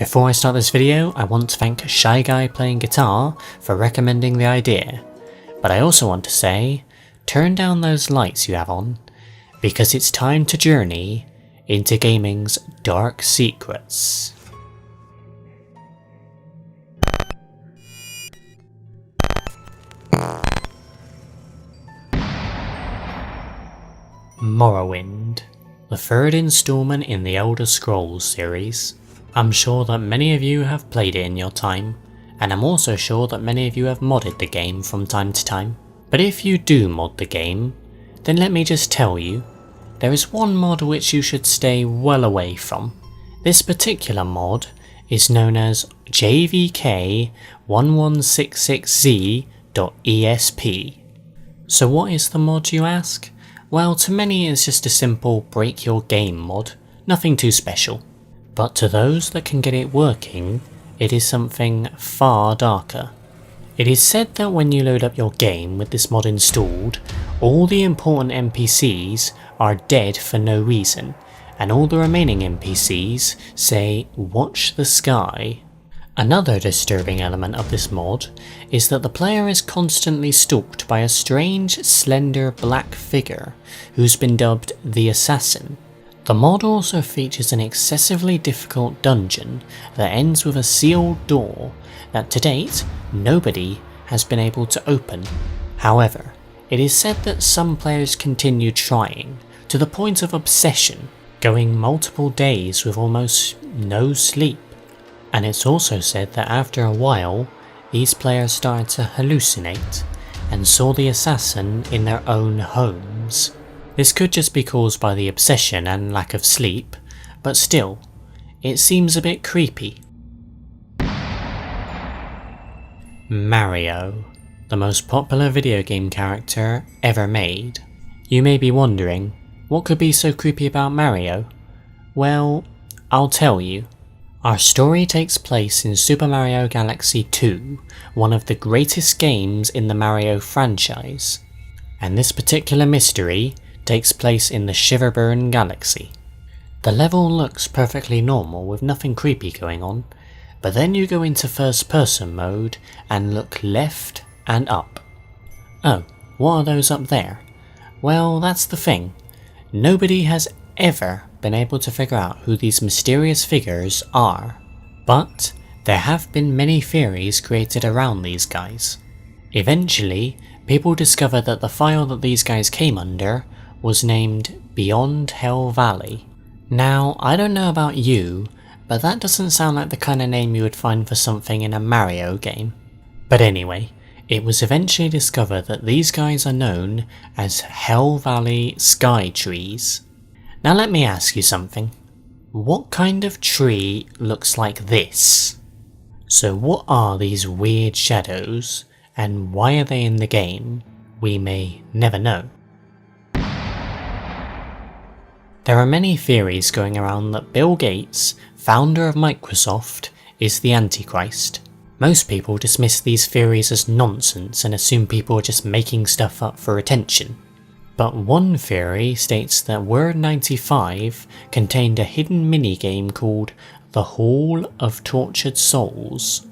Before I start this video, I want to thank Shy Guy Playing Guitar for recommending the idea, but I also want to say, turn down those lights you have on, because it's time to journey into gaming's dark secrets. Morrowind, the third installment in the Elder Scrolls series. I'm sure that many of you have played it in your time, and I'm also sure that many of you have modded the game from time to time. But if you do mod the game, then let me just tell you, there is one mod which you should stay well away from. This particular mod is known as JVK1166Z.ESP. So what is the mod, you ask? Well, to many it's just a simple break your game mod, nothing too special. But to those that can get it working, it is something far darker. It is said that when you load up your game with this mod installed, all the important NPCs are dead for no reason, and all the remaining NPCs say, "Watch the sky." Another disturbing element of this mod is that the player is constantly stalked by a strange, slender black figure who's been dubbed the Assassin. The mod also features an excessively difficult dungeon that ends with a sealed door that to date nobody has been able to open. However, it is said that some players continue trying to the point of obsession, going multiple days with almost no sleep. And it's also said that after a while, these players started to hallucinate and saw the assassin in their own homes. This could just be caused by the obsession and lack of sleep, but still, it seems a bit creepy. Mario, the most popular video game character ever made. You may be wondering, what could be so creepy about Mario? Well, I'll tell you. Our story takes place in Super Mario Galaxy 2, one of the greatest games in the Mario franchise. And this particular mystery takes place in the Shiverburn Galaxy. The level looks perfectly normal with nothing creepy going on, but then you go into first person mode and look left and up. Oh, what are those up there? Well, that's the thing. Nobody has ever been able to figure out who these mysterious figures are, but there have been many theories created around these guys. Eventually, people discovered that the file that these guys came under was named Beyond Hell Valley. Now, I don't know about you, but that doesn't sound like the kind of name you would find for something in a Mario game. But anyway, it was eventually discovered that these guys are known as Hell Valley Sky Trees. Now let me ask you something. What kind of tree looks like this? So what are these weird shadows, and why are they in the game? We may never know. There are many theories going around that Bill Gates, founder of Microsoft, is the Antichrist. Most people dismiss these theories as nonsense and assume people are just making stuff up for attention. But one theory states that Word 95 contained a hidden minigame called the Hall of Tortured Souls.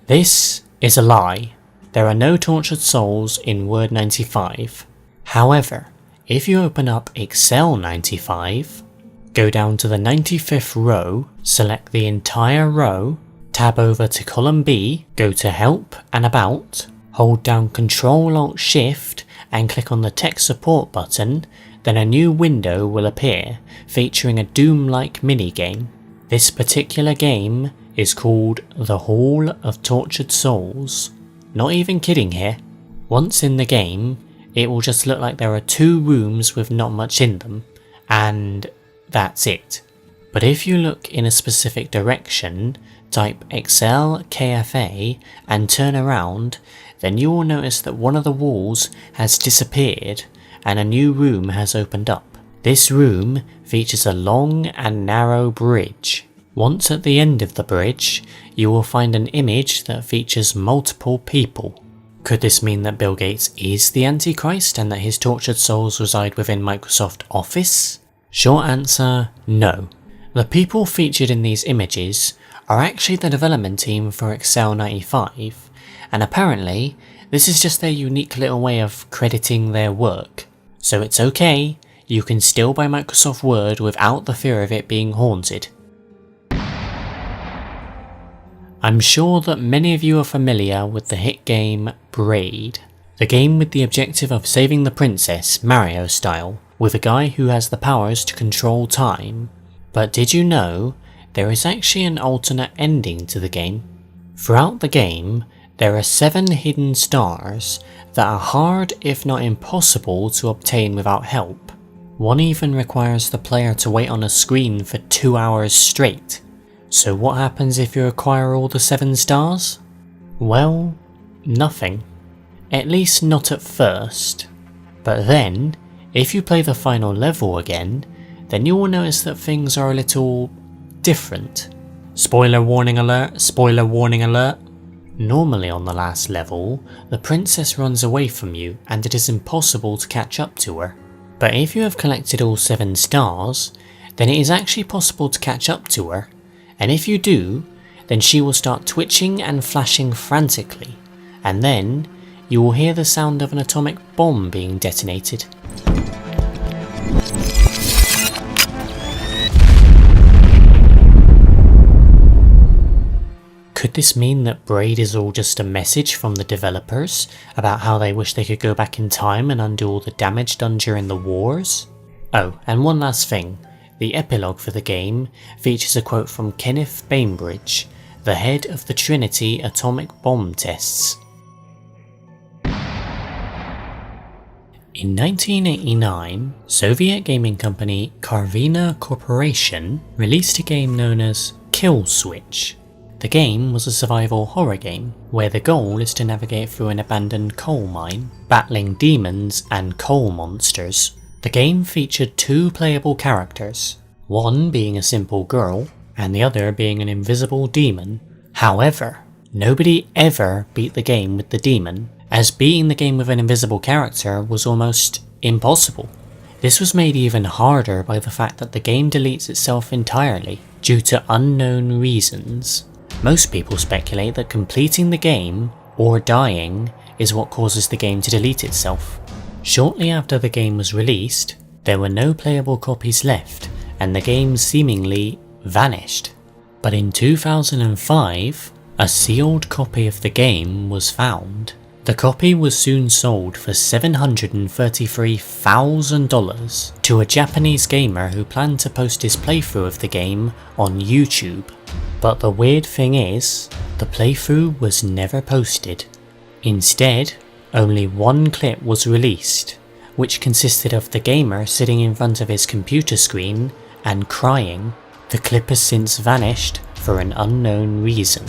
This is a lie. There are no tortured souls in Word 95. However, if you open up Excel 95, go down to the 95th row, select the entire row, tab over to column B, go to Help and About, hold down Ctrl-Alt-Shift and click on the Tech Support button, then a new window will appear featuring a Doom-like minigame. This particular game is called the Hall of Tortured Souls. Not even kidding here. Once in the game, it will just look like there are two rooms with not much in them, and that's it. But if you look in a specific direction, type Excel KFA and turn around, then you will notice that one of the walls has disappeared and a new room has opened up. This room features a long and narrow bridge. Once at the end of the bridge, you will find an image that features multiple people. Could this mean that Bill Gates is the Antichrist and that his tortured souls reside within Microsoft Office? Short answer, no. The people featured in these images are actually the development team for Excel 95, and apparently this is just their unique little way of crediting their work. So it's okay, you can still buy Microsoft Word without the fear of it being haunted. I'm sure that many of you are familiar with the hit game Braid, the game with the objective of saving the princess Mario style, with a guy who has the powers to control time. But did you know there is actually an alternate ending to the game? Throughout the game, there are 7 hidden stars that are hard if not impossible to obtain without help. One even requires the player to wait on a screen for 2 hours straight. So what happens if you acquire all the 7 stars? Well, nothing. At least not at first. But then, if you play the final level again, then you will notice that things are a little different. Spoiler warning alert, spoiler warning alert. Normally on the last level, the princess runs away from you and it is impossible to catch up to her. But if you have collected all 7 stars, then it is actually possible to catch up to her. And if you do, then she will start twitching and flashing frantically, and then you will hear the sound of an atomic bomb being detonated. Could this mean that Braid is all just a message from the developers about how they wish they could go back in time and undo all the damage done during the wars? Oh, and one last thing. The epilogue for the game features a quote from Kenneth Bainbridge, the head of the Trinity atomic bomb tests. In 1989, Soviet gaming company Karvina Corporation released a game known as Kill Switch. The game was a survival horror game, where the goal is to navigate through an abandoned coal mine, battling demons and coal monsters. The game featured 2 playable characters, one being a simple girl and the other being an invisible demon. However, nobody ever beat the game with the demon, as beating the game with an invisible character was almost impossible. This was made even harder by the fact that the game deletes itself entirely, due to unknown reasons. Most people speculate that completing the game, or dying, is what causes the game to delete itself. Shortly after the game was released, there were no playable copies left, and the game seemingly vanished. But in 2005, a sealed copy of the game was found. The copy was soon sold for $733,000 to a Japanese gamer who planned to post his playthrough of the game on YouTube. But the weird thing is, the playthrough was never posted. Instead, only one clip was released, which consisted of the gamer sitting in front of his computer screen and crying. The clip has since vanished for an unknown reason.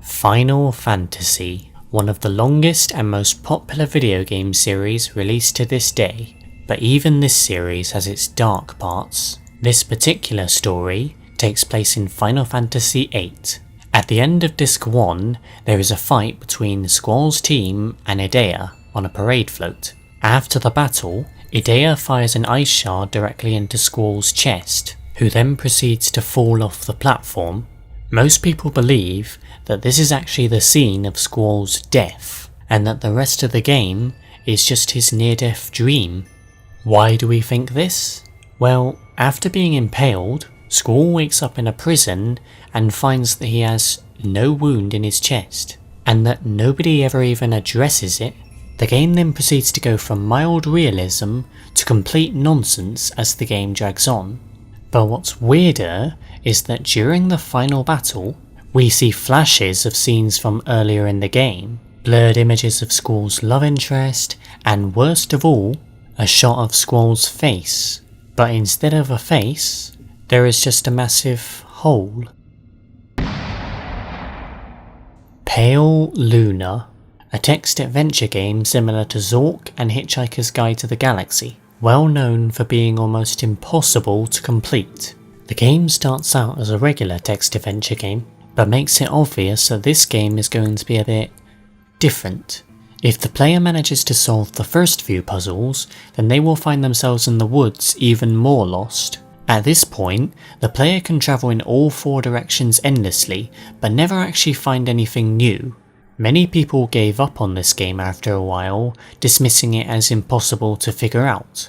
Final Fantasy, one of the longest and most popular video game series released to this day, but even this series has its dark parts. This particular story takes place in Final Fantasy VIII. At the end of Disc 1, there is a fight between Squall's team and Idea on a parade float. After the battle, Idea fires an ice shard directly into Squall's chest, who then proceeds to fall off the platform. Most people believe that this is actually the scene of Squall's death, and that the rest of the game is just his near-death dream. Why do we think this? Well, after being impaled, Squall wakes up in a prison and finds that he has no wound in his chest, and that nobody ever even addresses it. The game then proceeds to go from mild realism to complete nonsense as the game drags on. But what's weirder is that during the final battle, we see flashes of scenes from earlier in the game, blurred images of Squall's love interest, and worst of all, a shot of Squall's face. But instead of a face, there is just a massive hole. Pale Luna, a text adventure game similar to Zork and Hitchhiker's Guide to the Galaxy, well known for being almost impossible to complete. The game starts out as a regular text adventure game, but makes it obvious that this game is going to be a bit different. If the player manages to solve the first few puzzles, then they will find themselves in the woods even more lost, At this point, the player can travel in all 4 directions endlessly, but never actually find anything new. Many people gave up on this game after a while, dismissing it as impossible to figure out.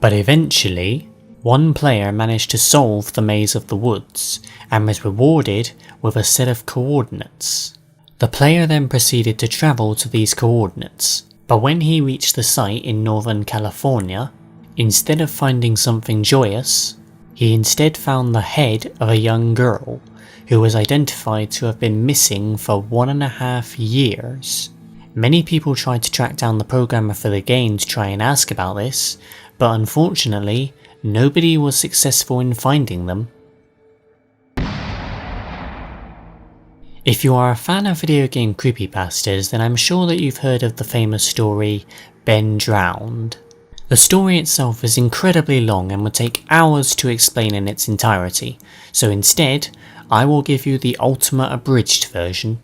But eventually, one player managed to solve the maze of the woods, and was rewarded with a set of coordinates. The player then proceeded to travel to these coordinates, but when he reached the site in Northern California, instead of finding something joyous, he instead found the head of a young girl who was identified to have been missing for 1.5 years. Many people tried to track down the programmer for the game to try and ask about this, but unfortunately, nobody was successful in finding them. If you are a fan of video game creepypastas, then I'm sure that you've heard of the famous story Ben Drowned. The story itself is incredibly long and would take hours to explain in its entirety, so instead, I will give you the ultimate abridged version.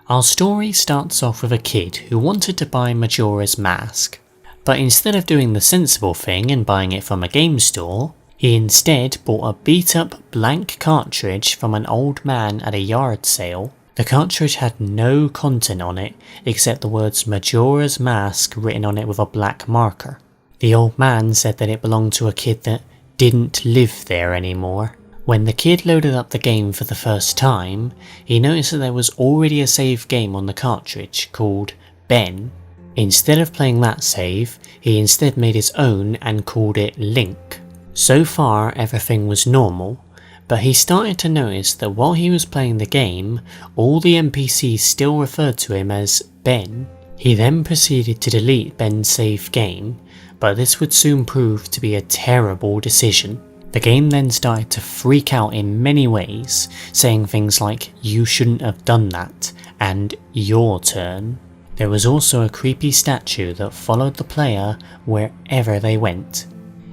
Our story starts off with a kid who wanted to buy Majora's Mask, but instead of doing the sensible thing and buying it from a game store, he instead bought a beat up blank cartridge from an old man at a yard sale. The cartridge had no content on it except the words Majora's Mask written on it with a black marker. The old man said that it belonged to a kid that didn't live there anymore. When the kid loaded up the game for the first time, he noticed that there was already a save game on the cartridge called Ben. Instead of playing that save, he instead made his own and called it Link. So far everything was normal, but he started to notice that while he was playing the game, all the NPCs still referred to him as Ben. He then proceeded to delete Ben's save game, but this would soon prove to be a terrible decision. The game then started to freak out in many ways, saying things like "you shouldn't have done that" and "your turn." There was also a creepy statue that followed the player wherever they went.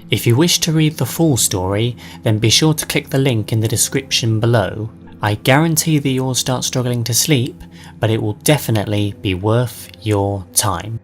If you wish to read the full story, then be sure to click the link in the description below. I guarantee that you'll start struggling to sleep, but it will definitely be worth your time.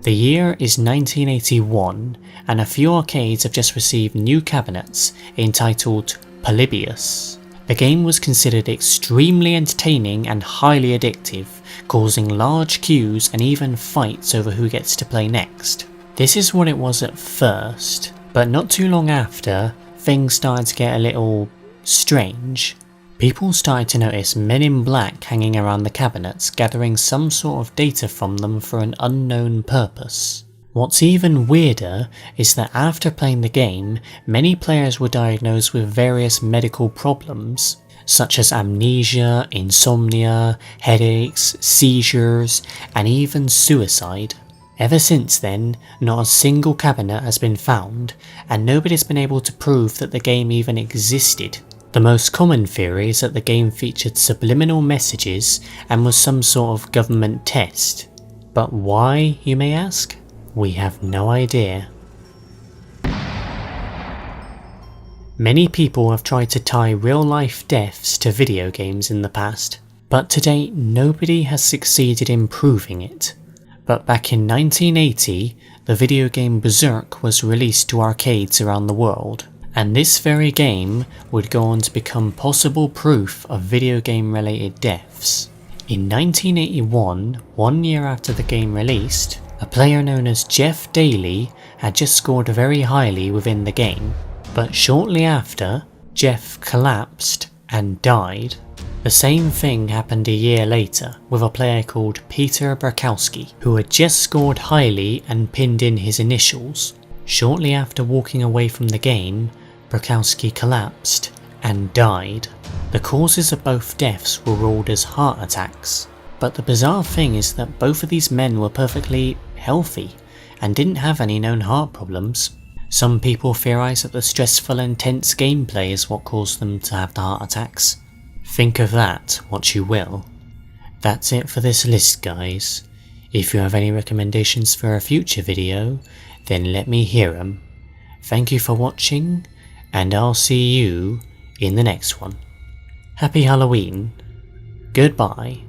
The year is 1981, and a few arcades have just received new cabinets entitled Polybius. The game was considered extremely entertaining and highly addictive, causing large queues and even fights over who gets to play next. This is what it was at first, but not too long after, things started to get a little strange. People started to notice men in black hanging around the cabinets, gathering some sort of data from them for an unknown purpose. What's even weirder is that after playing the game, many players were diagnosed with various medical problems, such as amnesia, insomnia, headaches, seizures, and even suicide. Ever since then, not a single cabinet has been found, and nobody's been able to prove that the game even existed. The most common theory is that the game featured subliminal messages and was some sort of government test. But why, you may ask? We have no idea. Many people have tried to tie real-life deaths to video games in the past, but to date nobody has succeeded in proving it. But back in 1980, the video game Berserk was released to arcades around the world, and this very game would go on to become possible proof of video game related deaths. In 1981, 1 year after the game released, a player known as Jeff Daly had just scored very highly within the game, but shortly after, Jeff collapsed and died. The same thing happened a year later with a player called Peter Berkowski, who had just scored highly and pinned in his initials. Shortly after walking away from the game, Berkowski collapsed and died. The causes of both deaths were ruled as heart attacks, but the bizarre thing is that both of these men were perfectly healthy and didn't have any known heart problems. Some people theorise that the stressful and tense gameplay is what caused them to have the heart attacks. Think of that what you will. That's it for this list, guys. If you have any recommendations for a future video, then let me hear them. Thank you for watching, and I'll see you in the next one. Happy Halloween. Goodbye.